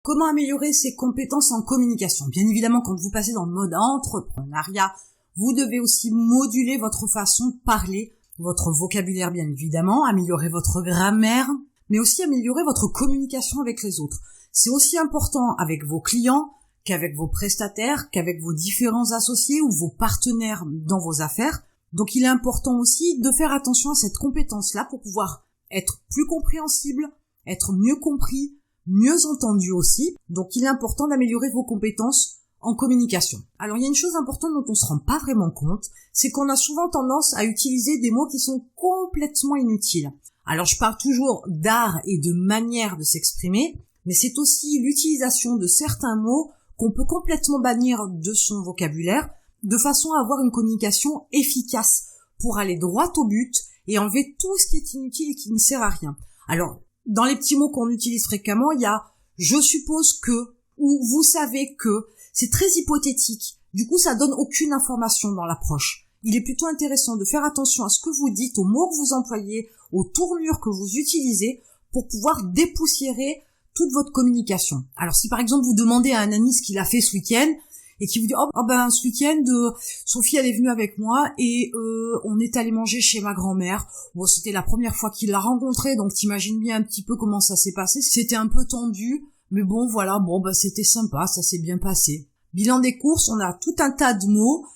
Comment améliorer ses compétences en communication? Bien évidemment, quand vous passez dans le mode entrepreneuriat, vous devez aussi moduler votre façon de parler, votre vocabulaire bien évidemment, améliorer votre grammaire, mais aussi améliorer votre communication avec les autres. C'est aussi important avec vos clients qu'avec vos prestataires, qu'avec vos différents associés ou vos partenaires dans vos affaires. Donc il est important aussi de faire attention à cette compétence-là pour pouvoir être plus compréhensible, être mieux compris, mieux entendu aussi. Donc il est important d'améliorer vos compétences en communication. Alors il y a une chose importante dont on se rend pas vraiment compte, c'est qu'on a souvent tendance à utiliser des mots qui sont complètement inutiles. Alors je parle toujours d'art et de manière de s'exprimer, mais c'est aussi l'utilisation de certains mots qu'on peut complètement bannir de son vocabulaire, de façon à avoir une communication efficace pour aller droit au but et enlever tout ce qui est inutile et qui ne sert à rien. Alors, dans les petits mots qu'on utilise fréquemment, il y a « je suppose que » ou « vous savez que ». C'est très hypothétique. Du coup, ça donne aucune information dans l'approche. Il est plutôt intéressant de faire attention à ce que vous dites, aux mots que vous employez, aux tournures que vous utilisez pour pouvoir dépoussiérer toute votre communication. Alors, si par exemple vous demandez à un ami ce qu'il a fait ce week-end et qu'il vous dit ce week-end Sophie elle est venue avec moi et on est allé manger chez ma grand-mère. Bon, c'était la première fois qu'il l'a rencontrée, donc t'imagines bien un petit peu comment ça s'est passé. C'était un peu tendu, mais bon voilà, c'était sympa, ça s'est bien passé. Bilan des courses, on a tout un tas de mots,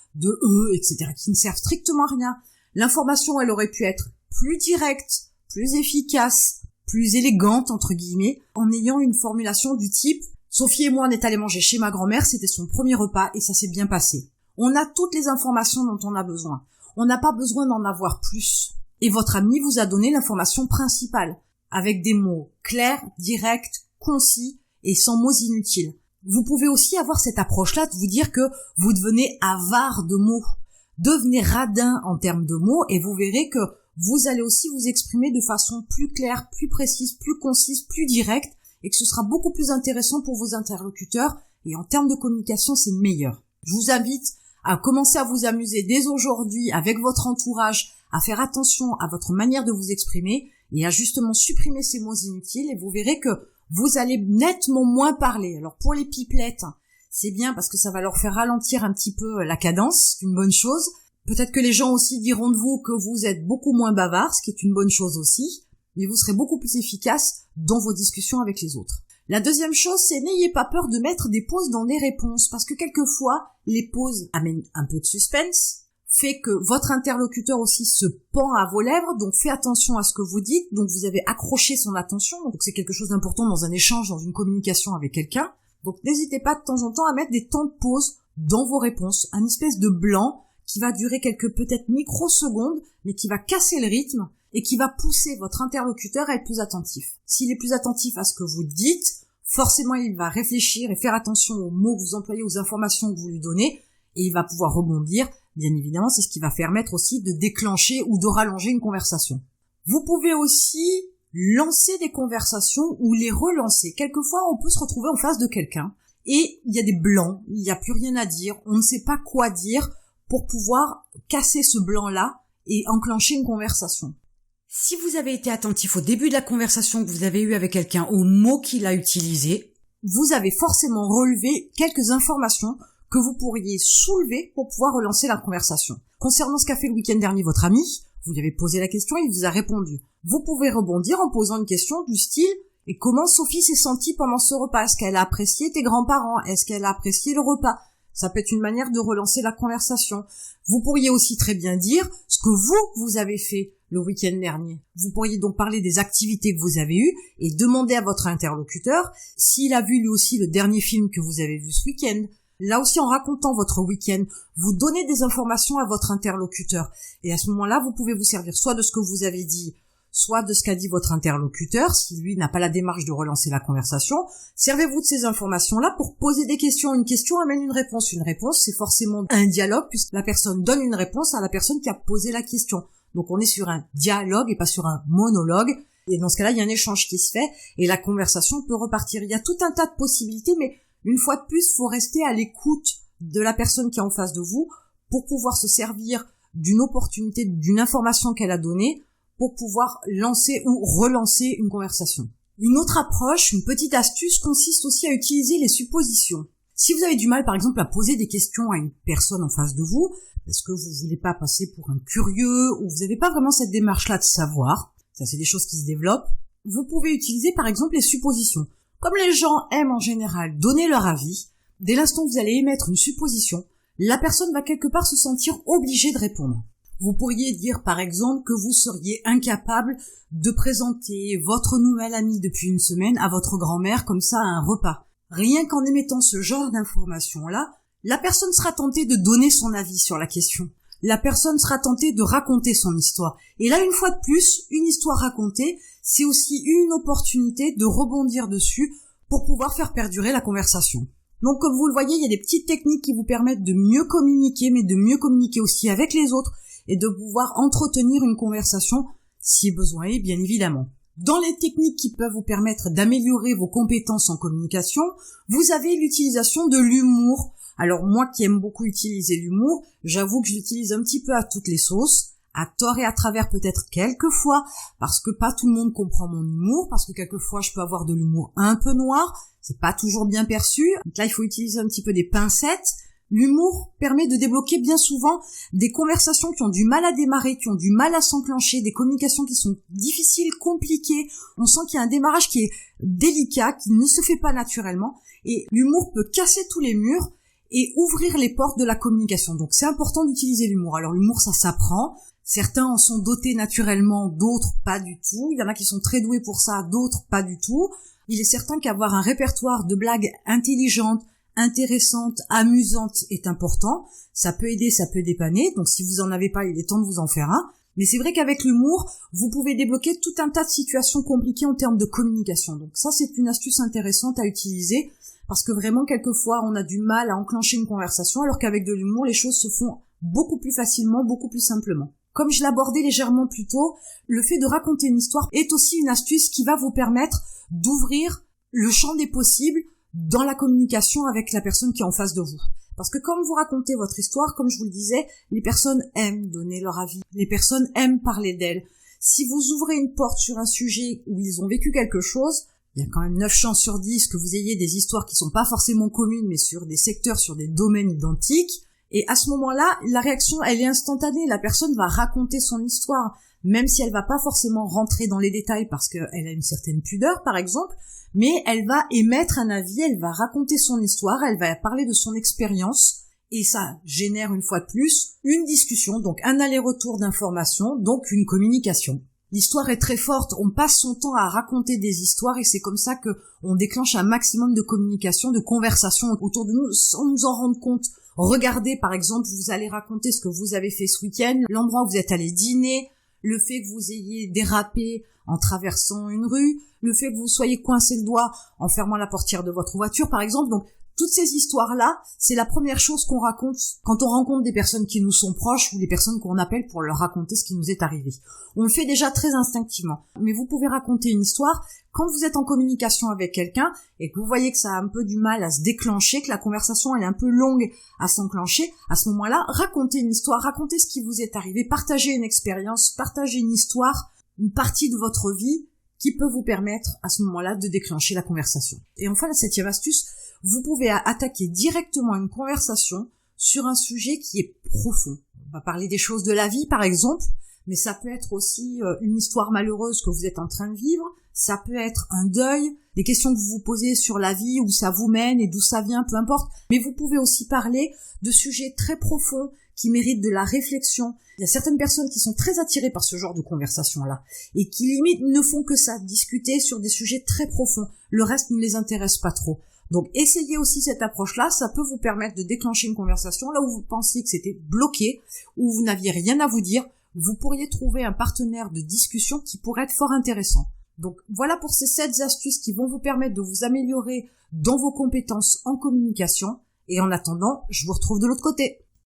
etc. qui ne servent strictement à rien. L'information, elle aurait pu être plus directe, plus efficace, plus élégante, entre guillemets, en ayant une formulation du type « Sophie et moi, on est allés manger chez ma grand-mère, c'était son premier repas et ça s'est bien passé. » On a toutes les informations dont on a besoin. On n'a pas besoin d'en avoir plus. Et votre ami vous a donné l'information principale, avec des mots clairs, directs, concis et sans mots inutiles. Vous pouvez aussi avoir cette approche-là de vous dire que vous devenez avare de mots. Devenez radin en termes de mots et vous verrez que vous allez aussi vous exprimer de façon plus claire, plus précise, plus concise, plus directe et que ce sera beaucoup plus intéressant pour vos interlocuteurs et en termes de communication, c'est meilleur. Je vous invite à commencer à vous amuser dès aujourd'hui avec votre entourage, à faire attention à votre manière de vous exprimer et à justement supprimer ces mots inutiles et vous verrez que vous allez nettement moins parler. Alors pour les pipelettes, c'est bien parce que ça va leur faire ralentir un petit peu la cadence, c'est une bonne chose. Peut-être que les gens aussi diront de vous que vous êtes beaucoup moins bavard, ce qui est une bonne chose aussi, mais vous serez beaucoup plus efficace dans vos discussions avec les autres. La deuxième chose, c'est n'ayez pas peur de mettre des pauses dans les réponses, parce que quelquefois, les pauses amènent un peu de suspense, fait que votre interlocuteur aussi se pend à vos lèvres, donc faites attention à ce que vous dites, donc vous avez accroché son attention, donc c'est quelque chose d'important dans un échange, dans une communication avec quelqu'un. Donc n'hésitez pas de temps en temps à mettre des temps de pause dans vos réponses, un espèce de blanc qui va durer quelques peut-être microsecondes, mais qui va casser le rythme et qui va pousser votre interlocuteur à être plus attentif. S'il est plus attentif à ce que vous dites, forcément il va réfléchir et faire attention aux mots que vous employez, aux informations que vous lui donnez, et il va pouvoir rebondir. Bien évidemment, c'est ce qui va permettre aussi de déclencher ou de rallonger une conversation. Vous pouvez aussi lancer des conversations ou les relancer. Quelquefois, on peut se retrouver en face de quelqu'un et il y a des blancs, il n'y a plus rien à dire, on ne sait pas quoi dire pour pouvoir casser ce blanc-là et enclencher une conversation. Si vous avez été attentif au début de la conversation que vous avez eue avec quelqu'un, aux mots qu'il a utilisés, vous avez forcément relevé quelques informations que vous pourriez soulever pour pouvoir relancer la conversation. Concernant ce qu'a fait le week-end dernier votre ami, vous lui avez posé la question et il vous a répondu. Vous pouvez rebondir en posant une question du style « Et comment Sophie s'est sentie pendant ce repas? Est-ce qu'elle a apprécié tes grands-parents? Est-ce qu'elle a apprécié le repas ?» Ça peut être une manière de relancer la conversation. Vous pourriez aussi très bien dire ce que vous avez fait le week-end dernier. Vous pourriez donc parler des activités que vous avez eues et demander à votre interlocuteur s'il a vu lui aussi le dernier film que vous avez vu ce week-end. Là aussi, en racontant votre week-end, vous donnez des informations à votre interlocuteur. Et à ce moment-là, vous pouvez vous servir soit de ce que vous avez dit, soit de ce qu'a dit votre interlocuteur, si lui n'a pas la démarche de relancer la conversation. Servez-vous de ces informations-là pour poser des questions. Une question amène une réponse. Une réponse, c'est forcément un dialogue, puisque la personne donne une réponse à la personne qui a posé la question. Donc on est sur un dialogue et pas sur un monologue. Et dans ce cas-là, il y a un échange qui se fait et la conversation peut repartir. Il y a tout un tas de possibilités, mais une fois de plus, il faut rester à l'écoute de la personne qui est en face de vous pour pouvoir se servir d'une opportunité, d'une information qu'elle a donnée pour pouvoir lancer ou relancer une conversation. Une autre approche, une petite astuce consiste aussi à utiliser les suppositions. Si vous avez du mal, par exemple, à poser des questions à une personne en face de vous, parce que vous voulez pas passer pour un curieux, ou vous n'avez pas vraiment cette démarche-là de savoir, ça c'est des choses qui se développent, vous pouvez utiliser par exemple les suppositions. Comme les gens aiment en général donner leur avis, dès l'instant où vous allez émettre une supposition, la personne va quelque part se sentir obligée de répondre. Vous pourriez dire par exemple que vous seriez incapable de présenter votre nouvelle amie depuis une semaine à votre grand-mère comme ça à un repas. Rien qu'en émettant ce genre d'informations-là, la personne sera tentée de donner son avis sur la question. La personne sera tentée de raconter son histoire. Et là, une fois de plus, une histoire racontée, c'est aussi une opportunité de rebondir dessus pour pouvoir faire perdurer la conversation. Donc, comme vous le voyez, il y a des petites techniques qui vous permettent de mieux communiquer, mais de mieux communiquer aussi avec les autres et de pouvoir entretenir une conversation si besoin est, bien évidemment. Dans les techniques qui peuvent vous permettre d'améliorer vos compétences en communication, vous avez l'utilisation de l'humour. Alors moi qui aime beaucoup utiliser l'humour, j'avoue que je l'utilise un petit peu à toutes les sauces, à tort et à travers peut-être quelquefois, parce que pas tout le monde comprend mon humour, parce que quelquefois je peux avoir de l'humour un peu noir, c'est pas toujours bien perçu, donc là il faut utiliser un petit peu des pincettes. L'humour permet de débloquer bien souvent des conversations qui ont du mal à démarrer, qui ont du mal à s'enclencher, des communications qui sont difficiles, compliquées. On sent qu'il y a un démarrage qui est délicat, qui ne se fait pas naturellement. Et l'humour peut casser tous les murs et ouvrir les portes de la communication. Donc c'est important d'utiliser l'humour. Alors l'humour, ça s'apprend. Certains en sont dotés naturellement, d'autres pas du tout. Il y en a qui sont très doués pour ça, d'autres pas du tout. Il est certain qu'avoir un répertoire de blagues intelligentes, intéressante, amusante est important. Ça peut aider, ça peut dépanner. Donc si vous en avez pas, il est temps de vous en faire un. Mais c'est vrai qu'avec l'humour, vous pouvez débloquer tout un tas de situations compliquées en termes de communication. Donc ça, c'est une astuce intéressante à utiliser parce que vraiment, quelquefois, on a du mal à enclencher une conversation alors qu'avec de l'humour, les choses se font beaucoup plus facilement, beaucoup plus simplement. Comme je l'abordais légèrement plus tôt, le fait de raconter une histoire est aussi une astuce qui va vous permettre d'ouvrir le champ des possibles dans la communication avec la personne qui est en face de vous. Parce que comme vous racontez votre histoire, comme je vous le disais, les personnes aiment donner leur avis. Les personnes aiment parler d'elles. Si vous ouvrez une porte sur un sujet où ils ont vécu quelque chose, il y a quand même 9 chances sur 10 que vous ayez des histoires qui sont pas forcément communes, mais sur des secteurs, sur des domaines identiques. Et à ce moment-là, la réaction, elle est instantanée. La personne va raconter son histoire, même si elle va pas forcément rentrer dans les détails parce qu'elle a une certaine pudeur, par exemple. Mais elle va émettre un avis, elle va raconter son histoire, elle va parler de son expérience, et ça génère une fois de plus une discussion, donc un aller-retour d'informations, donc une communication. L'histoire est très forte, on passe son temps à raconter des histoires, et c'est comme ça que on déclenche un maximum de communication, de conversation autour de nous, sans nous en rendre compte. Regardez, par exemple, vous allez raconter ce que vous avez fait ce week-end, l'endroit où vous êtes allé dîner, le fait que vous ayez dérapé en traversant une rue, le fait que vous soyez coincé le doigt en fermant la portière de votre voiture, par exemple. Donc, toutes ces histoires-là, c'est la première chose qu'on raconte quand on rencontre des personnes qui nous sont proches ou des personnes qu'on appelle pour leur raconter ce qui nous est arrivé. On le fait déjà très instinctivement. Mais vous pouvez raconter une histoire quand vous êtes en communication avec quelqu'un et que vous voyez que ça a un peu du mal à se déclencher, que la conversation elle est un peu longue à s'enclencher. À ce moment-là, racontez une histoire, racontez ce qui vous est arrivé, partagez une expérience, partagez une histoire, une partie de votre vie qui peut vous permettre à ce moment-là de déclencher la conversation. Et enfin, la 7e astuce, vous pouvez attaquer directement une conversation sur un sujet qui est profond. On va parler des choses de la vie, par exemple, mais ça peut être aussi une histoire malheureuse que vous êtes en train de vivre, ça peut être un deuil, des questions que vous vous posez sur la vie, où ça vous mène et d'où ça vient, peu importe. Mais vous pouvez aussi parler de sujets très profonds qui méritent de la réflexion. Il y a certaines personnes qui sont très attirées par ce genre de conversation-là et qui limite ne font que ça, discuter sur des sujets très profonds. Le reste ne les intéresse pas trop. Donc essayez aussi cette approche-là, ça peut vous permettre de déclencher une conversation là où vous pensiez que c'était bloqué, où vous n'aviez rien à vous dire. Vous pourriez trouver un partenaire de discussion qui pourrait être fort intéressant. Donc voilà pour ces 7 astuces qui vont vous permettre de vous améliorer dans vos compétences en communication. Et en attendant, je vous retrouve de l'autre côté.